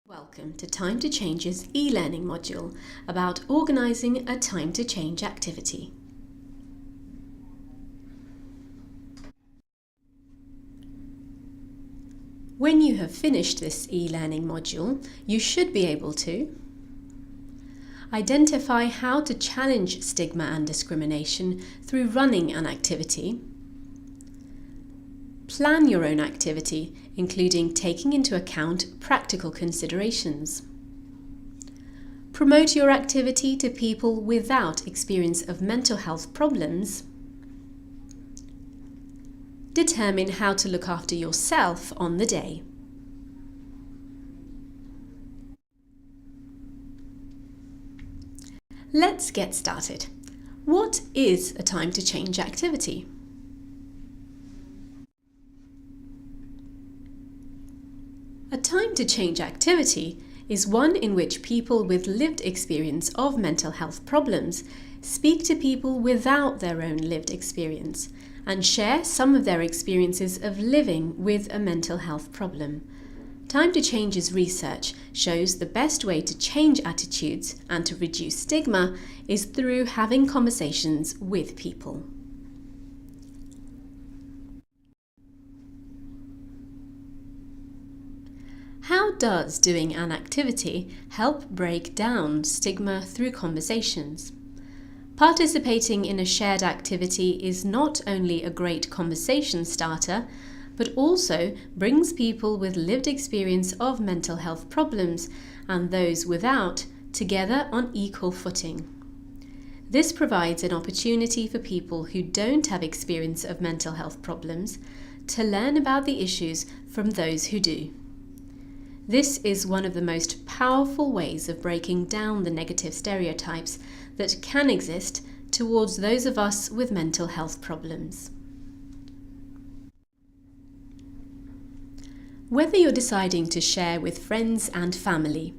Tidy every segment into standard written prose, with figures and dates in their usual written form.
Welcome to Time to Change's e-learning module about organising a Time to Change activity. When you have finished this e-learning module, you should be able to identify how to challenge stigma and discrimination through running an activity, plan your own activity, including taking into account practical considerations. Promote your activity to people without experience of mental health problems. Determine how to look after yourself on the day. Let's get started. What is a time to change activity? A time to change activity is one in which people with lived experience of mental health problems speak to people without their own lived experience and share some of their experiences of living with a mental health problem. Time to Change's research shows the best way to change attitudes and to reduce stigma is through having conversations with people. How does doing an activity help break down stigma through conversations? Participating in a shared activity is not only a great conversation starter, but also brings people with lived experience of mental health problems and those without together on equal footing. This provides an opportunity for people who don't have experience of mental health problems to learn about the issues from those who do. This is one of the most powerful ways of breaking down the negative stereotypes that can exist towards those of us with mental health problems. Whether you're deciding to share with friends and family,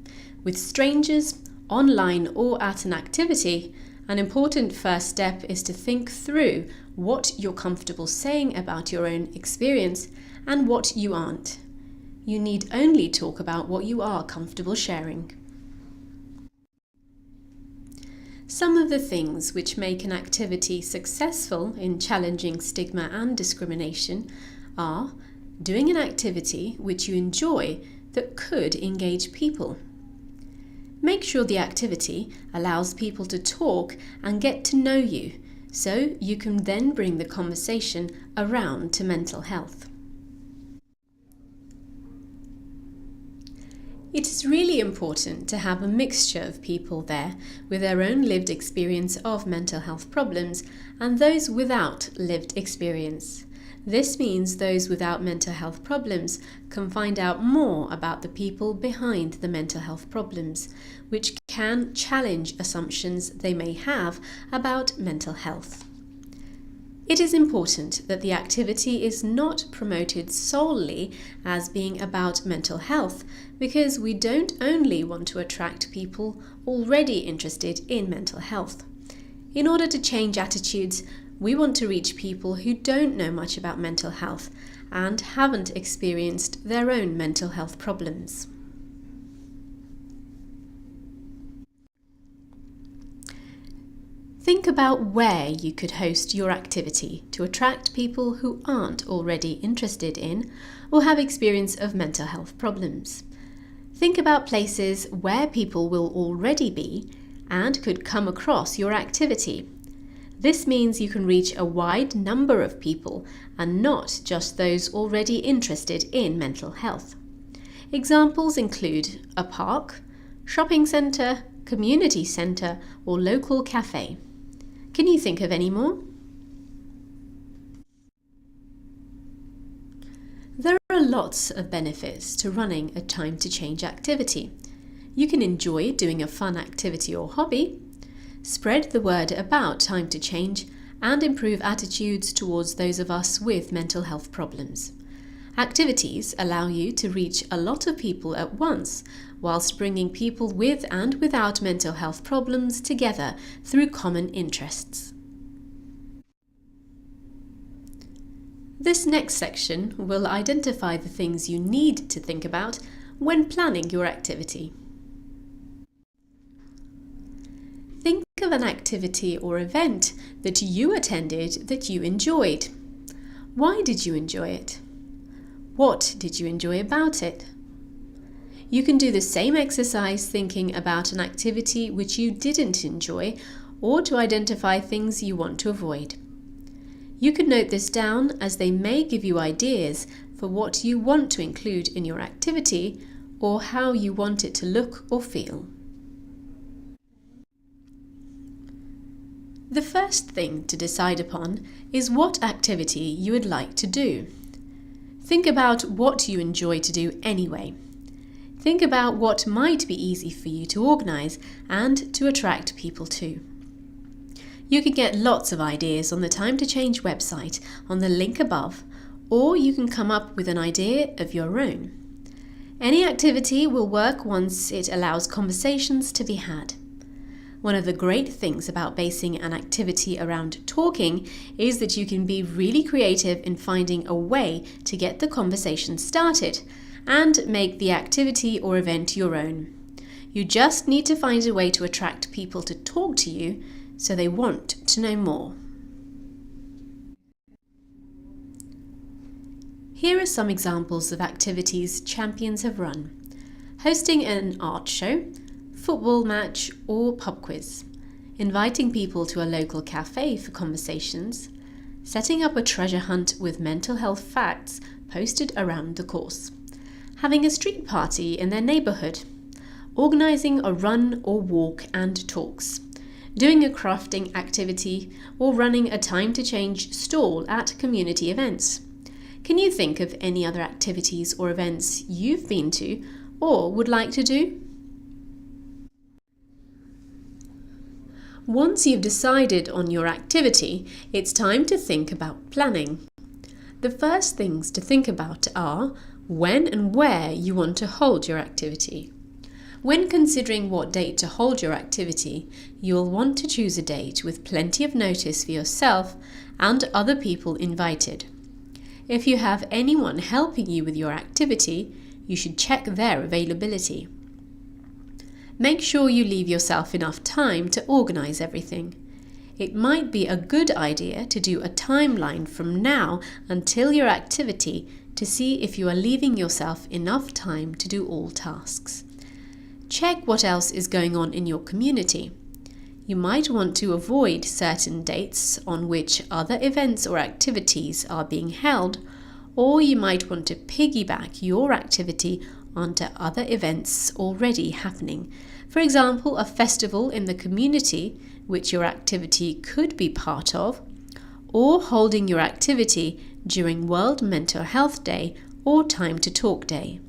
with strangers, online or at an activity, an important first step is to think through what you're comfortable saying about your own experience and what you aren't. You need only talk about what you are comfortable sharing. Some of the things which make an activity successful in challenging stigma and discrimination are doing an activity which you enjoy that could engage people. Make sure the activity allows people to talk and get to know you, so you can then bring the conversation around to mental health. It is really important to have a mixture of people there with their own lived experience of mental health problems and those without lived experience. This means those without mental health problems can find out more about the people behind the mental health problems, which can challenge assumptions they may have about mental health. It is important that the activity is not promoted solely as being about mental health, because we don't only want to attract people already interested in mental health. In order to change attitudes, we want to reach people who don't know much about mental health and haven't experienced their own mental health problems. Think about where you could host your activity to attract people who aren't already interested in or have experience of mental health problems. Think about places where people will already be and could come across your activity. This means you can reach a wide number of people and not just those already interested in mental health. Examples include a park, shopping centre, community centre, or local cafe. Can you think of any more? There are lots of benefits to running a Time to Change activity. You can enjoy doing a fun activity or hobby, spread the word about Time to Change, and improve attitudes towards those of us with mental health problems. Activities allow you to reach a lot of people at once, whilst bringing people with and without mental health problems together through common interests. This next section will identify the things you need to think about when planning your activity. Think of an activity or event that you attended that you enjoyed. Why did you enjoy it? What did you enjoy about it? You can do the same exercise thinking about an activity which you didn't enjoy, or to identify things you want to avoid. You can note this down, as they may give you ideas for what you want to include in your activity or how you want it to look or feel. The first thing to decide upon is what activity you would like to do. Think about what you enjoy to do anyway. Think about what might be easy for you to organise and to attract people to. You can get lots of ideas on the Time to Change website on the link above, or you can come up with an idea of your own. Any activity will work once it allows conversations to be had. One of the great things about basing an activity around talking is that you can be really creative in finding a way to get the conversation started and make the activity or event your own. You just need to find a way to attract people to talk to you so they want to know more. Here are some examples of activities champions have run: hosting an art show, football match or pub quiz, inviting people to a local cafe for conversations, setting up a treasure hunt with mental health facts posted around the course, having a street party in their neighbourhood, organising a run or walk and talks, doing a crafting activity, or running a Time to Change stall at community events. Can you think of any other activities or events you've been to or would like to do? Once you've decided on your activity, it's time to think about planning. The first things to think about are when and where you want to hold your activity. When considering what date to hold your activity, you'll want to choose a date with plenty of notice for yourself and other people invited. If you have anyone helping you with your activity, you should check their availability. Make sure you leave yourself enough time to organise everything. It might be a good idea to do a timeline from now until your activity to see if you are leaving yourself enough time to do all tasks. Check what else is going on in your community. You might want to avoid certain dates on which other events or activities are being held, or you might want to piggyback your activity onto other events already happening. For example, a festival in the community which your activity could be part of, or holding your activity during World Mental Health Day or Time to Talk Day.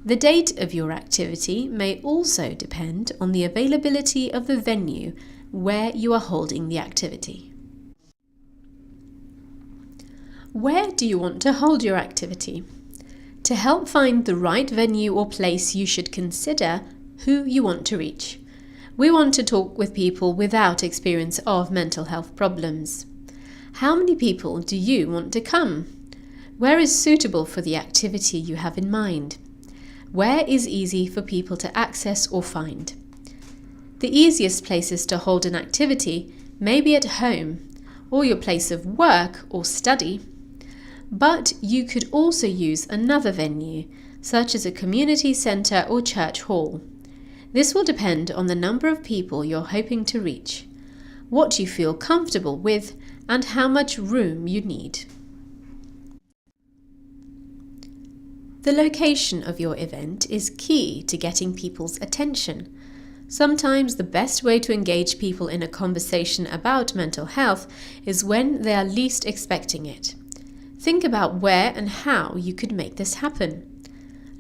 The date of your activity may also depend on the availability of the venue where you are holding the activity. Where do you want to hold your activity? To help find the right venue or place, you should consider who you want to reach. We want to talk with people without experience of mental health problems. How many people do you want to come? Where is suitable for the activity you have in mind? Where is easy for people to access or find? The easiest places to hold an activity may be at home, or your place of work or study, but you could also use another venue, such as a community centre or church hall. This will depend on the number of people you're hoping to reach, what you feel comfortable with, and how much room you need. The location of your event is key to getting people's attention. Sometimes the best way to engage people in a conversation about mental health is when they are least expecting it. Think about where and how you could make this happen.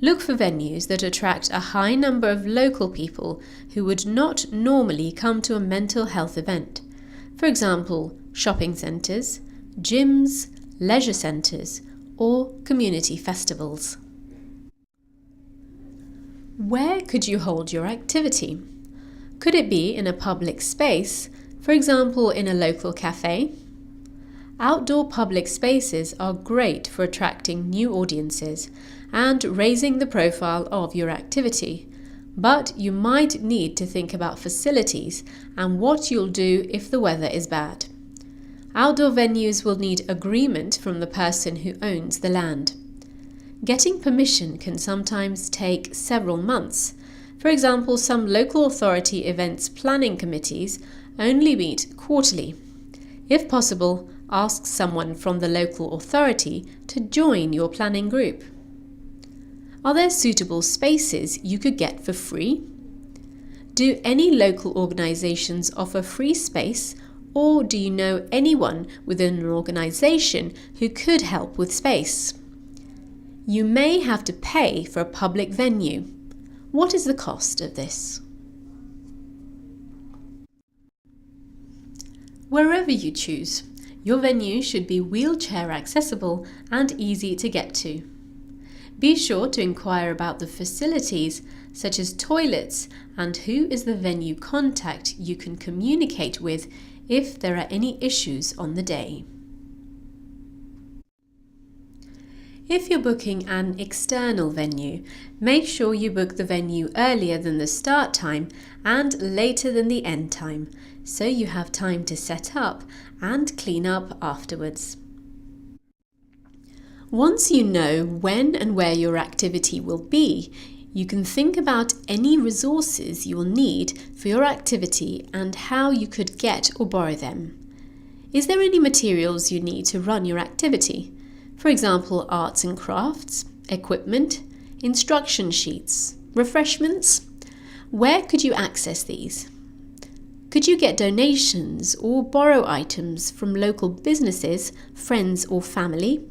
Look for venues that attract a high number of local people who would not normally come to a mental health event. For example, shopping centres, gyms, leisure centres, or community festivals. Where could you hold your activity? Could it be in a public space, for example in a local cafe? Outdoor public spaces are great for attracting new audiences and raising the profile of your activity, but you might need to think about facilities and what you'll do if the weather is bad. Outdoor venues will need agreement from the person who owns the land. Getting permission can sometimes take several months. For example, some local authority events planning committees only meet quarterly. If possible, ask someone from the local authority to join your planning group. Are there suitable spaces you could get for free? Do any local organisations offer free space, or do you know anyone within an organisation who could help with space? You may have to pay for a public venue. What is the cost of this? Wherever you choose, your venue should be wheelchair accessible and easy to get to. Be sure to inquire about the facilities, such as toilets, and who is the venue contact you can communicate with if there are any issues on the day. If you're booking an external venue, make sure you book the venue earlier than the start time and later than the end time, so you have time to set up and clean up afterwards. Once you know when and where your activity will be, you can think about any resources you will need for your activity and how you could get or borrow them. Is there any materials you need to run your activity? For example, arts and crafts, equipment, instruction sheets, refreshments? Where could you access these? Could you get donations or borrow items from local businesses, friends or family?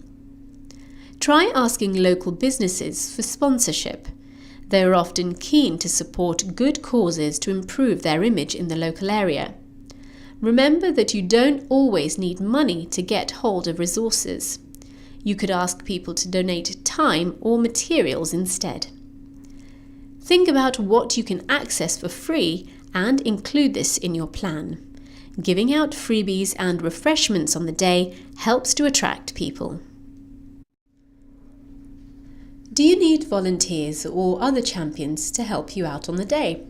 Try asking local businesses for sponsorship. They are often keen to support good causes to improve their image in the local area. Remember that you don't always need money to get hold of resources. You could ask people to donate time or materials instead. Think about what you can access for free and include this in your plan. Giving out freebies and refreshments on the day helps to attract people. Do you need volunteers or other champions to help you out on the day?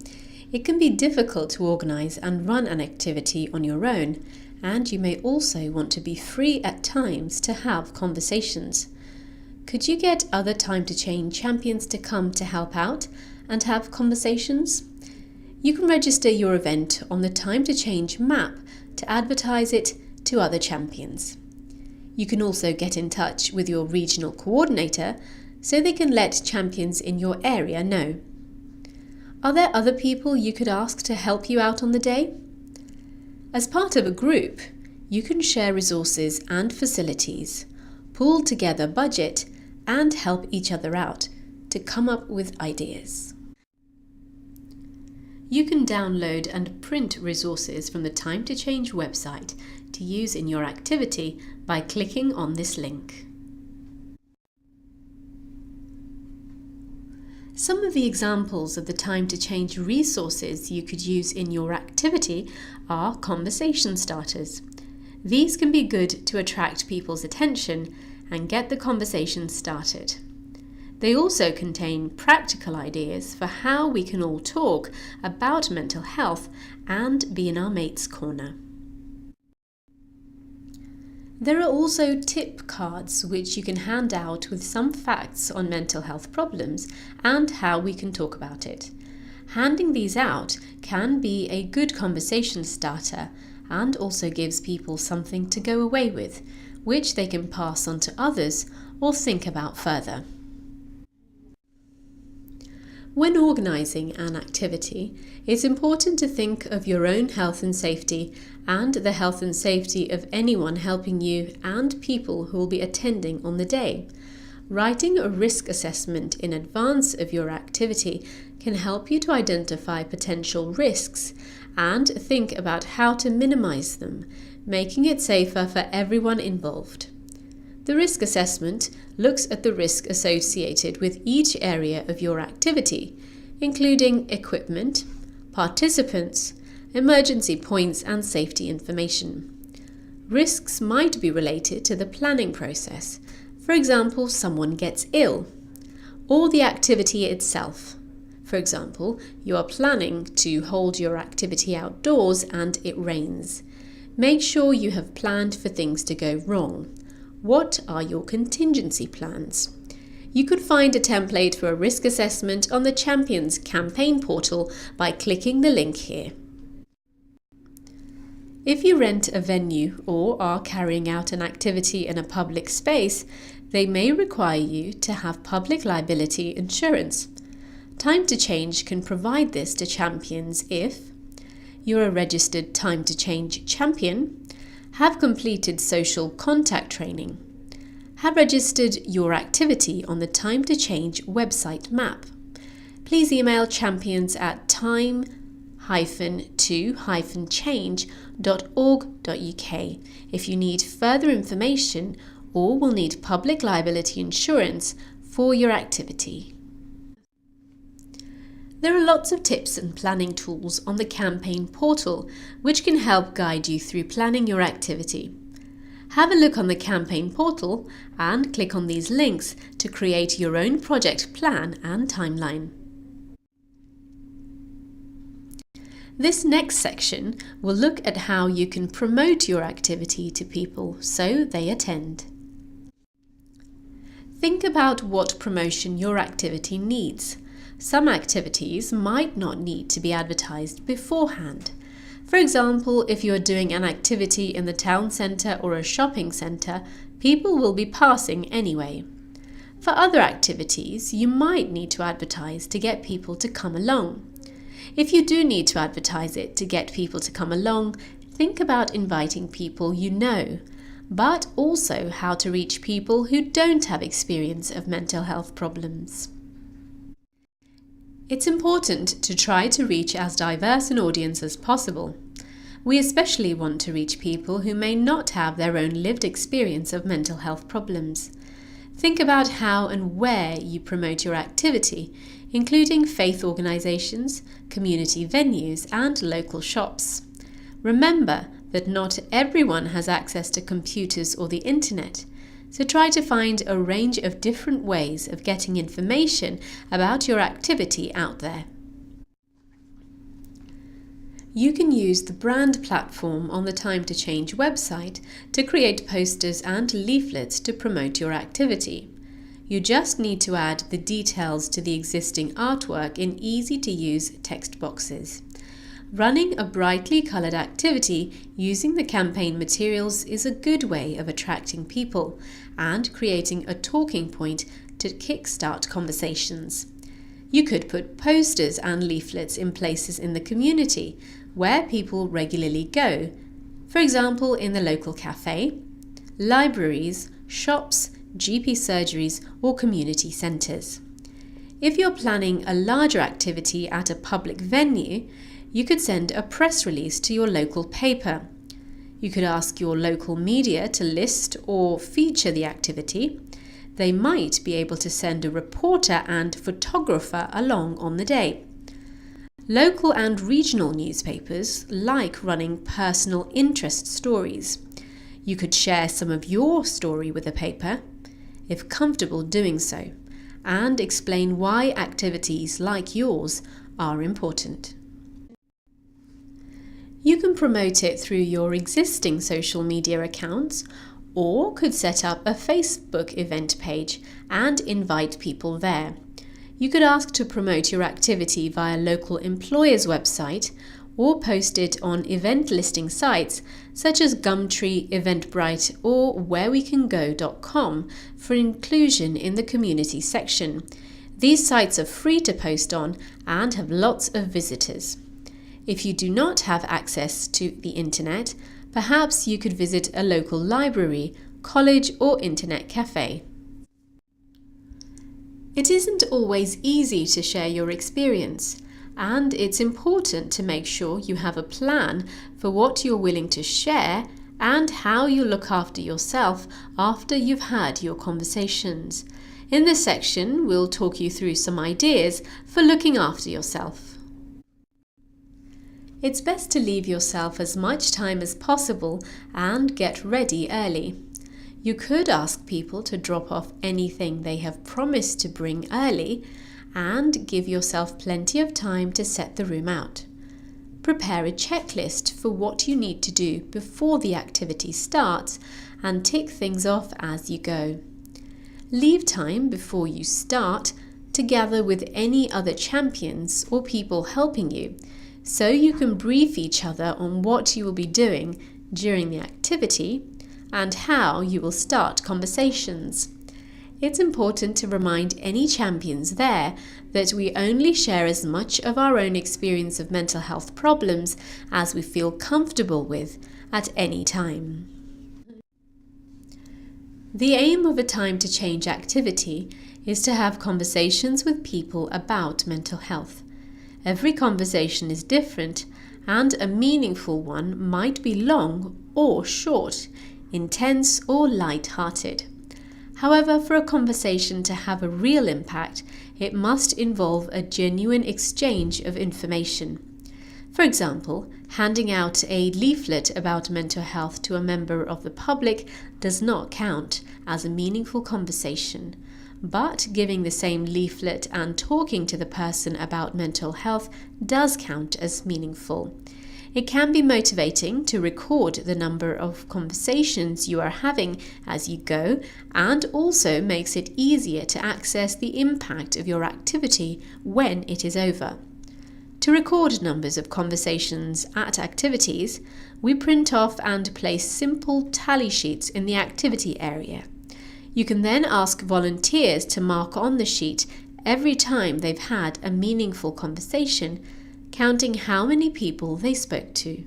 It can be difficult to organise and run an activity on your own, and you may also want to be free at times to have conversations. Could you get other time to change champions to come to help out and have conversations? You can register your event on the Time to Change map to advertise it to other champions. You can also get in touch with your regional coordinator so they can let champions in your area know. Are there other people you could ask to help you out on the day? As part of a group, you can share resources and facilities, pool together budget, and help each other out to come up with ideas. You can download and print resources from the Time to Change website to use in your activity by clicking on this link. Some of the examples of the Time to Change resources you could use in your activity are conversation starters. These can be good to attract people's attention and get the conversation started. They also contain practical ideas for how we can all talk about mental health and be in our mate's corner. There are also tip cards which you can hand out with some facts on mental health problems and how we can talk about it. Handing these out can be a good conversation starter and also gives people something to go away with, which they can pass on to others or think about further. When organising an activity, it's important to think of your own health and safety and the health and safety of anyone helping you and people who will be attending on the day. Writing a risk assessment in advance of your activity can help you to identify potential risks and think about how to minimise them, making it safer for everyone involved. The risk assessment looks at the risk associated with each area of your activity, including equipment, participants, emergency points and safety information. Risks might be related to the planning process. For example, someone gets ill, or the activity itself. For example, you are planning to hold your activity outdoors and it rains. Make sure you have planned for things to go wrong. What are your contingency plans? You could find a template for a risk assessment on the Champions campaign portal by clicking the link here. If you rent a venue or are carrying out an activity in a public space, they may require you to have public liability insurance. Time to Change can provide this to champions if you're a registered Time to Change champion, have completed social contact training, have registered your activity on the Time to Change website map. Please email champions at time-to-change.org.uk if you need further information or will need public liability insurance for your activity. There are lots of tips and planning tools on the campaign portal which can help guide you through planning your activity. Have a look on the campaign portal and click on these links to create your own project plan and timeline. This next section will look at how you can promote your activity to people so they attend. Think about what promotion your activity needs. Some activities might not need to be advertised beforehand. For example, if you are doing an activity in the town centre or a shopping centre, people will be passing anyway. For other activities, you might need to advertise to get people to come along. If you do need to advertise it to get people to come along, think about inviting people you know, but also how to reach people who don't have experience of mental health problems. It's important to try to reach as diverse an audience as possible. We especially want to reach people who may not have their own lived experience of mental health problems. Think about how and where you promote your activity, including faith organisations, community venues and local shops. Remember that not everyone has access to computers or the internet, so try to find a range of different ways of getting information about your activity out there. You can use the brand platform on the Time to Change website to create posters and leaflets to promote your activity. You just need to add the details to the existing artwork in easy-to-use text boxes. Running a brightly coloured activity using the campaign materials is a good way of attracting people and creating a talking point to kickstart conversations. You could put posters and leaflets in places in the community where people regularly go, for example in the local cafe, libraries, shops, GP surgeries or community centres. If you're planning a larger activity at a public venue, you could send a press release to your local paper. You could ask your local media to list or feature the activity. They might be able to send a reporter and photographer along on the day. Local and regional newspapers like running personal interest stories. You could share some of your story with the paper, if comfortable doing so, and explain why activities like yours are important. You can promote it through your existing social media accounts or could set up a Facebook event page and invite people there. You could ask to promote your activity via local employers' website or post it on event listing sites such as Gumtree, Eventbrite or wherewecango.com for inclusion in the community section. These sites are free to post on and have lots of visitors. If you do not have access to the internet, perhaps you could visit a local library, college or internet cafe. It isn't always easy to share your experience, and it's important to make sure you have a plan for what you're willing to share and how you look after yourself after you've had your conversations. In this section, we'll talk you through some ideas for looking after yourself. It's best to leave yourself as much time as possible and get ready early. You could ask people to drop off anything they have promised to bring early and give yourself plenty of time to set the room out. Prepare a checklist for what you need to do before the activity starts and tick things off as you go. Leave time before you start to gather with any other champions or people helping you, so you can brief each other on what you will be doing during the activity and how you will start conversations. It's important to remind any champions there that we only share as much of our own experience of mental health problems as we feel comfortable with at any time. The aim of a time to change activity is to have conversations with people about mental health. Every conversation is different, and a meaningful one might be long or short, intense or light-hearted. However, for a conversation to have a real impact, it must involve a genuine exchange of information. For example, handing out a leaflet about mental health to a member of the public does not count as a meaningful conversation. But giving the same leaflet and talking to the person about mental health does count as meaningful. It can be motivating to record the number of conversations you are having as you go, and also makes it easier to access the impact of your activity when it is over. To record numbers of conversations at activities, we print off and place simple tally sheets in the activity area. You can then ask volunteers to mark on the sheet every time they've had a meaningful conversation, counting how many people they spoke to.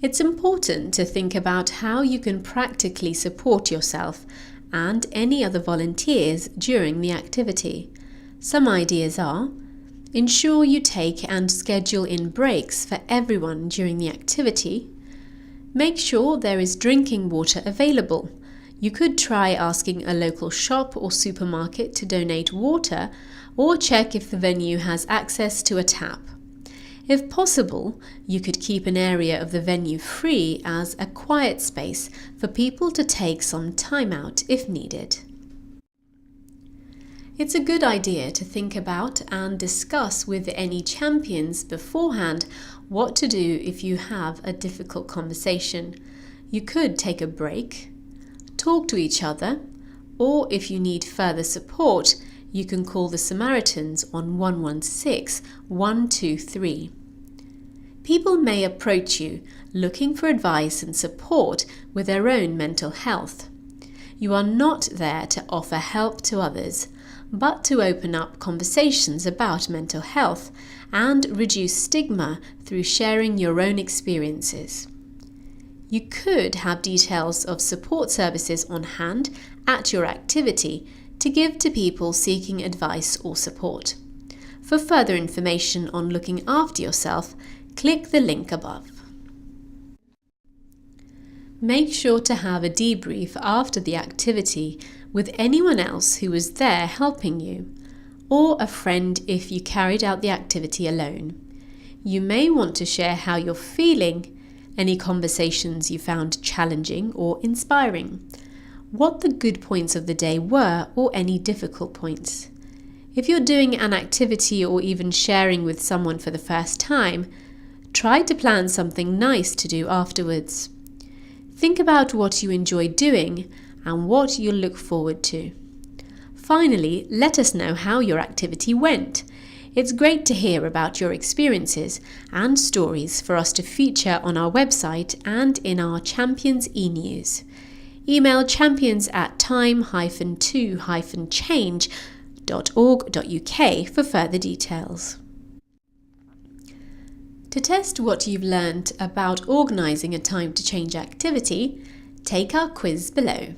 It's important to think about how you can practically support yourself and any other volunteers during the activity. Some ideas are: ensure you take and schedule in breaks for everyone during the activity. Make sure there is drinking water available. You could try asking a local shop or supermarket to donate water, or check if the venue has access to a tap. If possible, you could keep an area of the venue free as a quiet space for people to take some time out if needed. It's a good idea to think about and discuss with any champions beforehand what to do if you have a difficult conversation. You could take a break, talk to each other, or if you need further support, you can call the Samaritans on 116 123. People may approach you looking for advice and support with their own mental health. You are not there to offer help to others, but to open up conversations about mental health and reduce stigma through sharing your own experiences. You could have details of support services on hand at your activity to give to people seeking advice or support. For further information on looking after yourself, click the link above. Make sure to have a debrief after the activity with anyone else who was there helping you, or a friend if you carried out the activity alone. You may want to share how you're feeling, any conversations you found challenging or inspiring, what the good points of the day were or any difficult points. If you're doing an activity or even sharing with someone for the first time, try to plan something nice to do afterwards. Think about what you enjoy doing and what you'll look forward to. Finally, let us know how your activity went. It's great to hear about your experiences and stories for us to feature on our website and in our Champions e-news. Email champions@time-2-change.org.uk for further details. To test what you've learned about organising a time to change activity, take our quiz below.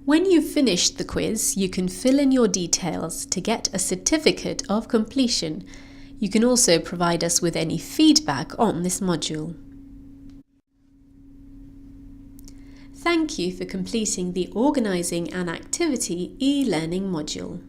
When you've finished the quiz, you can fill in your details to get a certificate of completion. You can also provide us with any feedback on this module. Thank you for completing the Organising an Activity e-learning module.